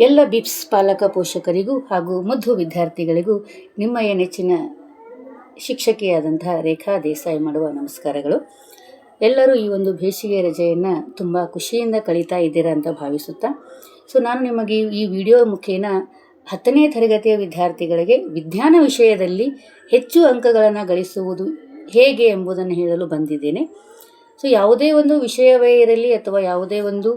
ಎಲ್ಲ ಬಿಪ್ಸ್ ಪಾಲಕ ಪೋಷಕರಿಗೂ ಹಾಗೂ ಮುದ್ದು ವಿದ್ಯಾರ್ಥಿಗಳಿಗೂ ನಿಮ್ಮಯ ನೆಚ್ಚಿನ ಶಿಕ್ಷಕಿಯಾದಂತಹ ರೇಖಾ ದೇಸಾಯಿ ಮಾಡುವ ನಮಸ್ಕಾರಗಳು. ಎಲ್ಲರೂ ಈ ಒಂದು ಬೇಸಿಗೆ ರಜೆಯನ್ನು ತುಂಬ ಖುಷಿಯಿಂದ ಕಳೀತಾ ಇದ್ದೀರಾ ಅಂತ ಭಾವಿಸುತ್ತಾ, ನಾನು ನಿಮಗೆ ಈ ವಿಡಿಯೋ ಮುಖೇನ 10ನೇ ತರಗತಿಯ ವಿದ್ಯಾರ್ಥಿಗಳಿಗೆ ವಿಜ್ಞಾನ ವಿಷಯದಲ್ಲಿ ಹೆಚ್ಚು ಅಂಕಗಳನ್ನು ಗಳಿಸುವುದು ಹೇಗೆ ಎಂಬುದನ್ನು ಹೇಳಲು ಬಂದಿದ್ದೇನೆ. ಯಾವುದೇ ಒಂದು ವಿಷಯವೇ ಇರಲಿ ಅಥವಾ ಯಾವುದೇ ಒಂದು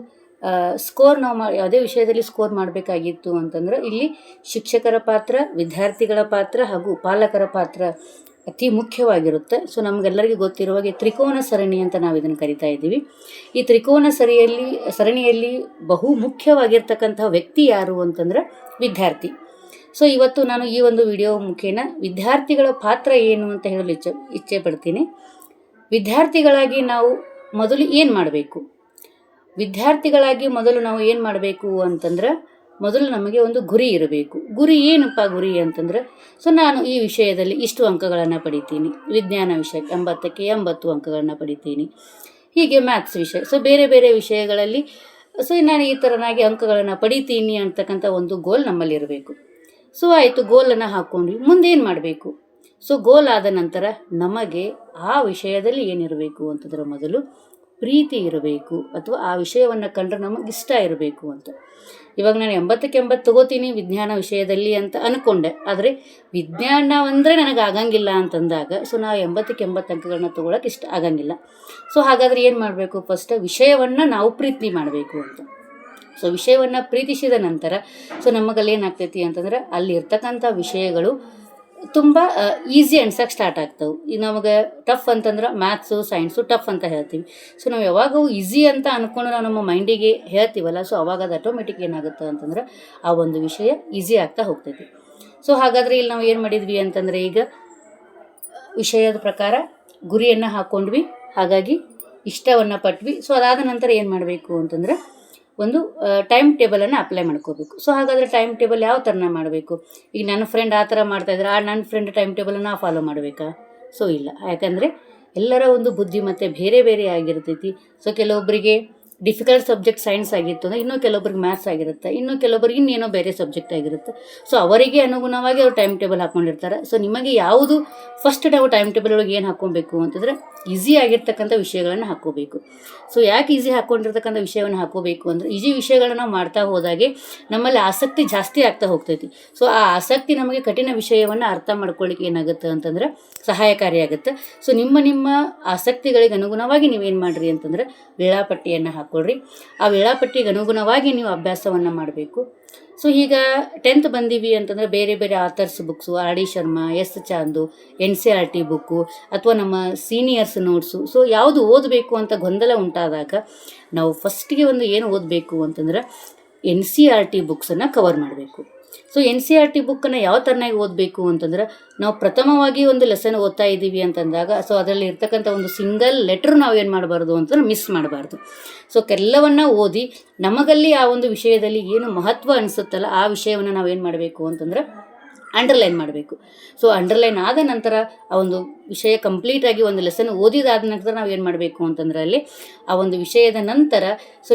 ಸ್ಕೋರ್ ನಾವು ಯಾವುದೇ ವಿಷಯದಲ್ಲಿ ಸ್ಕೋರ್ ಮಾಡಬೇಕಾಗಿತ್ತು ಅಂತಂದ್ರೆ ಇಲ್ಲಿ ಶಿಕ್ಷಕರ ಪಾತ್ರ, ವಿದ್ಯಾರ್ಥಿಗಳ ಪಾತ್ರ ಹಾಗೂ ಪಾಲಕರ ಪಾತ್ರ ಅತಿ ಮುಖ್ಯವಾಗಿರುತ್ತೆ. ನಮಗೆಲ್ಲರಿಗೂ ಗೊತ್ತಿರುವಾಗೆ ತ್ರಿಕೋನ ಸರಣಿ ಅಂತ ನಾವು ಇದನ್ನು ಕರಿತಾ ಇದ್ದೀವಿ. ಈ ತ್ರಿಕೋನ ಸರಣಿಯಲ್ಲಿ ಬಹು ಮುಖ್ಯವಾಗಿರ್ತಕ್ಕಂಥ ವ್ಯಕ್ತಿ ಯಾರು ಅಂತಂದ್ರೆ ವಿದ್ಯಾರ್ಥಿ. ಇವತ್ತು ನಾನು ಈ ಒಂದು ವಿಡಿಯೋ ಮುಖೇನ ವಿದ್ಯಾರ್ಥಿಗಳ ಪಾತ್ರ ಏನು ಅಂತ ಹೇಳಲು ಇಚ್ಛೆ ಪಡ್ತೀನಿ. ವಿದ್ಯಾರ್ಥಿಗಳಾಗಿ ನಾವು ಮೊದಲು ಏನು ಮಾಡಬೇಕು? ವಿದ್ಯಾರ್ಥಿಗಳಾಗಿ ಮೊದಲು ನಾವು ಏನು ಮಾಡಬೇಕು ಅಂತಂದ್ರೆ, ಮೊದಲು ನಮಗೆ ಒಂದು ಗುರಿ ಇರಬೇಕು. ಗುರಿ ಏನಪ್ಪ ಗುರಿ ಅಂತಂದ್ರೆ, ನಾನು ಈ ವಿಷಯದಲ್ಲಿ ಇಷ್ಟು ಅಂಕಗಳನ್ನು ಪಡಿತೀನಿ, ವಿಜ್ಞಾನ ವಿಷಯ 80ಕ್ಕೆ 80 ಅಂಕಗಳನ್ನು ಪಡಿತೀನಿ, ಹೀಗೆ ಮ್ಯಾಥ್ಸ್ ವಿಷಯ, ಬೇರೆ ಬೇರೆ ವಿಷಯಗಳಲ್ಲಿ ನಾನು ಈ ಥರನಾಗಿ ಅಂಕಗಳನ್ನು ಪಡಿತೀನಿ ಅಂತಕ್ಕಂಥ ಒಂದು ಗೋಲ್ ನಮ್ಮಲ್ಲಿ ಇರಬೇಕು. ಆಯಿತು, ಗೋಲನ್ನು ಹಾಕ್ಕೊಂಡ್ವಿ, ಮುಂದೇನು ಮಾಡಬೇಕು? ಗೋಲ್ ಆದ ನಂತರ ನಮಗೆ ಆ ವಿಷಯದಲ್ಲಿ ಏನಿರಬೇಕು ಅಂತಂದ್ರೆ ಮೊದಲು ಪ್ರೀತಿ ಇರಬೇಕು, ಅಥವಾ ಆ ವಿಷಯವನ್ನು ಕಂಡ್ರೆ ನಮಗೆ ಇಷ್ಟ ಇರಬೇಕು ಅಂತ. ಇವಾಗ ನಾನು 80ಕ್ಕೆ 80 ತಗೋತೀನಿ ವಿಜ್ಞಾನ ವಿಷಯದಲ್ಲಿ ಅಂತ ಅಂದ್ಕೊಂಡೆ, ಆದರೆ ವಿಜ್ಞಾನ ಅಂದರೆ ನನಗೆ ಆಗಂಗಿಲ್ಲ ಅಂತಂದಾಗ ನಾವು 80ಕ್ಕೆ 80 ಅಂಕಗಳನ್ನ ತೊಗೊಳಕ್ಕೆ ಇಷ್ಟ ಆಗಂಗಿಲ್ಲ. ಹಾಗಾದರೆ ಏನು ಮಾಡಬೇಕು? ಫಸ್ಟ್ ವಿಷಯವನ್ನು ನಾವು ಪ್ರೀತಿ ಮಾಡಬೇಕು ಅಂತ. ವಿಷಯವನ್ನು ಪ್ರೀತಿಸಿದ ನಂತರ ನಮಗಲ್ಲಿ ಏನಾಗ್ತೈತಿ ಅಂತಂದ್ರೆ, ಅಲ್ಲಿ ಇರ್ತಕ್ಕಂಥ ವಿಷಯಗಳು ತುಂಬ ಈಸಿ ಅನ್ಸಕ್ಕೆ ಸ್ಟಾರ್ಟ್ ಆಗ್ತವೆ. ಈಗ ನಮಗೆ ಟಫ್ ಅಂತಂದ್ರೆ ಮ್ಯಾಥ್ಸು, ಸೈನ್ಸು ಟಫ್ ಅಂತ ಹೇಳ್ತೀವಿ. ನಾವು ಯಾವಾಗ ಈಸಿ ಅಂತ ಅಂದ್ಕೊಂಡು ನಾವು ನಮ್ಮ ಮೈಂಡಿಗೆ ಹೇಳ್ತೀವಲ್ಲ, ಅವಾಗ ಅದು ಆಟೋಮೆಟಿಕ್ ಏನಾಗುತ್ತೆ ಅಂತಂದ್ರೆ ಆ ಒಂದು ವಿಷಯ ಈಸಿ ಆಗ್ತಾ ಹೋಗ್ತೈತಿ. ಹಾಗಾದರೆ ಇಲ್ಲಿ ನಾವು ಏನು ಮಾಡಿದ್ವಿ ಅಂತಂದರೆ, ಈಗ ವಿಷಯದ ಪ್ರಕಾರ ಗುರಿಯನ್ನು ಹಾಕ್ಕೊಂಡ್ವಿ, ಹಾಗಾಗಿ ಇಷ್ಟವನ್ನು ಪಟ್ವಿ. ಅದಾದ ನಂತರ ಏನು ಮಾಡಬೇಕು ಅಂತಂದ್ರೆ ಒಂದು ಟೈಮ್ ಟೇಬಲನ್ನು ಅಪ್ಲೈ ಮಾಡ್ಕೋಬೇಕು. ಹಾಗಾದರೆ ಟೈಮ್ ಟೇಬಲ್ ಯಾವ ಥರನ ಮಾಡಬೇಕು? ಈಗ ನನ್ನ ಫ್ರೆಂಡ್ ಆ ಥರ ಮಾಡ್ತಾಯಿದ್ರೆ ನನ್ನ ಫ್ರೆಂಡ್ ಟೈಮ್ ಟೇಬಲನ್ನು ಫಾಲೋ ಮಾಡಬೇಕಾ? ಇಲ್ಲ. ಯಾಕಂದರೆ ಎಲ್ಲರ ಒಂದು ಬುದ್ಧಿ ಮತ್ತು ಬೇರೆ ಬೇರೆ ಆಗಿರ್ತೈತಿ. ಕೆಲವೊಬ್ಬರಿಗೆ ಡಿಫಿಕಲ್ಟ್ ಸಬ್ಜೆಕ್ಟ್ ಸೈನ್ಸ್ ಆಗಿತ್ತು ಅಂದರೆ ಇನ್ನೂ ಕೆಲವೊಬ್ರಿಗೆ ಮ್ಯಾಥ್ಸ್ ಆಗಿರುತ್ತೆ, ಇನ್ನೂ ಕೆಲವೊಬ್ಬರಿಗೆ ಇನ್ನೇನೋ ಬೇರೆ ಸಬ್ಜೆಕ್ಟ್ ಆಗಿರುತ್ತೆ. ಅವರಿಗೆ ಅನುಗುಣವಾಗಿ ಅವ್ರು ಟೈಮ್ ಟೇಬಲ್ ಹಾಕ್ಕೊಂಡಿರ್ತಾರೆ. ನಿಮಗೆ ಯಾವುದು ಫಸ್ಟ್ ನಾವು ಟೈಮ್ ಟೇಬಲ್ ಒಳಗೆ ಏನು ಹಾಕ್ಕೊಬೇಕು ಅಂತಂದರೆ ಈಸಿ ಆಗಿರ್ತಕ್ಕಂಥ ವಿಷಯಗಳನ್ನು ಹಾಕ್ಕೋಬೇಕು. ಯಾಕೆ ಈಸಿ ಹಾಕ್ಕೊಂಡಿರ್ತಕ್ಕಂಥ ವಿಷಯವನ್ನು ಹಾಕ್ಕೋಬೇಕು ಅಂದರೆ, ಈಸಿ ವಿಷಯಗಳನ್ನ ನಾವು ಮಾಡ್ತಾ ಹೋದಾಗೆ ನಮ್ಮಲ್ಲಿ ಆಸಕ್ತಿ ಜಾಸ್ತಿ ಆಗ್ತಾ ಹೋಗ್ತೈತಿ. ಆ ಆಸಕ್ತಿ ನಮಗೆ ಕಠಿಣ ವಿಷಯವನ್ನು ಅರ್ಥ ಮಾಡ್ಕೊಳ್ಳಿಕ್ಕೆ ಏನಾಗುತ್ತೆ ಅಂತಂದ್ರೆ ಸಹಾಯಕಾರಿಯಾಗುತ್ತೆ. ನಿಮ್ಮ ಆಸಕ್ತಿಗಳಿಗೆ ಅನುಗುಣವಾಗಿ ನೀವೇನು ಮಾಡಿರಿ ಅಂತಂದ್ರೆ ವೇಳಾಪಟ್ಟಿಯನ್ನು ಹಾಕ್ಕೊಳ್ರಿ. ಆ ವೇಳಾಪಟ್ಟಿಗೆ ಅನುಗುಣವಾಗಿ ನೀವು ಅಭ್ಯಾಸವನ್ನು ಮಾಡಬೇಕು. ಈಗ 10th ಬಂದೀವಿ ಅಂತಂದರೆ ಬೇರೆ ಬೇರೆ authors books, R D Sharma, S Chand, NCERT book ಅಥವಾ ನಮ್ಮ ಸೀನಿಯರ್ಸ್ ನೋಟ್ಸು, ಯಾವುದು ಓದಬೇಕು ಅಂತ ಗೊಂದಲ ಉಂಟಾದಾಗ ನಾವು ಫಸ್ಟಿಗೆ ಒಂದು ಏನು ಓದಬೇಕು ಅಂತಂದ್ರೆ NCERT ಬುಕ್ಸನ್ನು ಕವರ್ ಮಾಡಬೇಕು. NCERT ಬುಕ್ಕನ್ನು ಯಾವ ಥರನಾಗಿ ಓದಬೇಕು ಅಂತಂದ್ರೆ, ನಾವು ಪ್ರಥಮವಾಗಿ ಒಂದು ಲೆಸನ್ ಓದ್ತಾ ಇದ್ದೀವಿ ಅಂತಂದಾಗ ಅದರಲ್ಲಿ ಇರ್ತಕ್ಕಂಥ ಒಂದು ಸಿಂಗಲ್ ಲೆಟ್ರ್ ನಾವು ಏನು ಮಾಡಬಾರ್ದು ಅಂತಂದ್ರೆ ಮಿಸ್ ಮಾಡಬಾರ್ದು. ಎಲ್ಲವನ್ನು ಓದಿ ನಮಗಲ್ಲಿ ಆ ಒಂದು ವಿಷಯದಲ್ಲಿ ಏನು ಮಹತ್ವ ಅನಿಸುತ್ತಲ್ಲ ಆ ವಿಷಯವನ್ನು ನಾವು ಏನು ಮಾಡಬೇಕು ಅಂತಂದ್ರೆ ಅಂಡರ್ಲೈನ್ ಮಾಡಬೇಕು. ಅಂಡರ್ಲೈನ್ ಆದ ನಂತರ ಆ ಒಂದು ವಿಷಯ ಕಂಪ್ಲೀಟಾಗಿ ಒಂದು ಲೆಸನ್ ಓದಿದಾದ ನಂತರ ನಾವು ಏನು ಮಾಡಬೇಕು ಅಂತಂದ್ರೆ ಅಲ್ಲಿ ಆ ಒಂದು ವಿಷಯದ ನಂತರ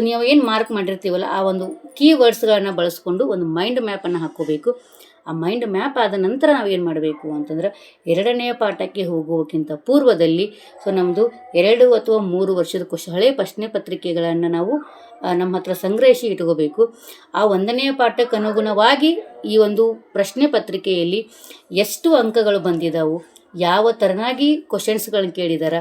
ನೀವು ಏನು ಮಾರ್ಕ್ ಮಾಡಿರ್ತೀವಲ್ಲ ಆ ಒಂದು ಕೀವರ್ಡ್ಸ್ಗಳನ್ನು ಬಳಸ್ಕೊಂಡು ಒಂದು ಮೈಂಡ್ ಮ್ಯಾಪನ್ನು ಹಾಕ್ಕೋಬೇಕು. ಆ ಮೈಂಡ್ ಮ್ಯಾಪ್ ಆದ ನಂತರ ನಾವು ಏನು ಮಾಡಬೇಕು ಅಂತಂದ್ರೆ 2ನೇ ಪಾಠಕ್ಕೆ ಹೋಗುವಕ್ಕಿಂತ ಪೂರ್ವದಲ್ಲಿ ನಮ್ಮದು 2 ಅಥವಾ 3 ವರ್ಷದ ಹಳೆಯ ಪ್ರಶ್ನೆ ಪತ್ರಿಕೆಗಳನ್ನು ನಾವು ನಮ್ಮ ಹತ್ರ ಸಂಗ್ರಹಿಸಿ ಇಟ್ಕೋಬೇಕು. ಆ 1ನೇ ಪಾಠಕ್ಕೆ ಅನುಗುಣವಾಗಿ ಈ ಒಂದು ಪ್ರಶ್ನೆ ಪತ್ರಿಕೆಯಲ್ಲಿ ಎಷ್ಟು ಅಂಕಗಳು ಬಂದಿದ್ದಾವೆ, ಯಾವ ಥರನಾಗಿ ಕ್ವಶನ್ಸ್ಗಳನ್ನ ಕೇಳಿದಾರ,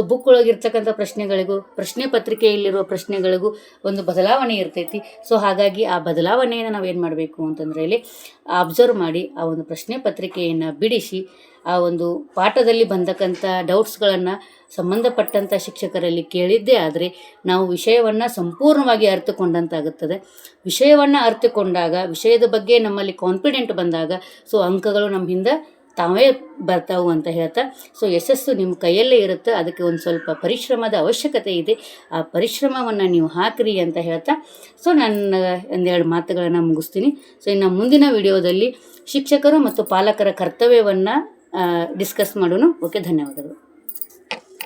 ಬುಕ್ ಒಳಗಿರ್ತಕ್ಕಂಥ ಪ್ರಶ್ನೆಗಳಿಗೂ ಪ್ರಶ್ನೆ ಪತ್ರಿಕೆಯಲ್ಲಿರುವ ಪ್ರಶ್ನೆಗಳಿಗೂ ಒಂದು ಬದಲಾವಣೆ ಇರ್ತೈತಿ. ಹಾಗಾಗಿ ಆ ಬದಲಾವಣೆಯನ್ನು ನಾವೇನು ಮಾಡಬೇಕು ಅಂತಂದರೆ ಇಲ್ಲಿ ಅಬ್ಸರ್ವ್ ಮಾಡಿ ಆ ಒಂದು ಪ್ರಶ್ನೆ ಪತ್ರಿಕೆಯನ್ನು ಬಿಡಿಸಿ ಆ ಒಂದು ಪಾಠದಲ್ಲಿ ಬಂದಕ್ಕಂಥ ಡೌಟ್ಸ್ಗಳನ್ನು ಸಂಬಂಧಪಟ್ಟಂಥ ಶಿಕ್ಷಕರಲ್ಲಿ ಕೇಳಿದ್ದೇ ಆದರೆ ನಾವು ವಿಷಯವನ್ನು ಸಂಪೂರ್ಣವಾಗಿ ಅರ್ಥಕೊಂಡಂತಾಗುತ್ತದೆ. ವಿಷಯವನ್ನು ಅರ್ಥಕೊಂಡಾಗ ವಿಷಯದ ಬಗ್ಗೆ ನಮ್ಮಲ್ಲಿ ಕಾನ್ಫಿಡೆಂಟ್ ಬಂದಾಗ ಅಂಕಗಳು ನಮ್ಮ ಹಿಂದೆ ತಾವೇ ಬರ್ತಾವು ಅಂತ ಹೇಳ್ತಾ ಯಶಸ್ಸು ನಿಮ್ಮ ಕೈಯಲ್ಲೇ ಇರುತ್ತೆ. ಅದಕ್ಕೆ ಒಂದು ಸ್ವಲ್ಪ ಪರಿಶ್ರಮದ ಅವಶ್ಯಕತೆ ಇದೆ. ಆ ಪರಿಶ್ರಮವನ್ನು ನೀವು ಹಾಕಿರಿ ಅಂತ ಹೇಳ್ತಾ ನನ್ನ ಒಂದೆರಡು ಮಾತುಗಳನ್ನು ಮುಗಿಸ್ತೀನಿ. ಇನ್ನು ಮುಂದಿನ ವಿಡಿಯೋದಲ್ಲಿ ಶಿಕ್ಷಕರು ಮತ್ತು ಪಾಲಕರ ಕರ್ತವ್ಯವನ್ನು ಡಿಸ್ಕಸ್ ಮಾಡೋಣ. ಓಕೆ, ಧನ್ಯವಾದಗಳು.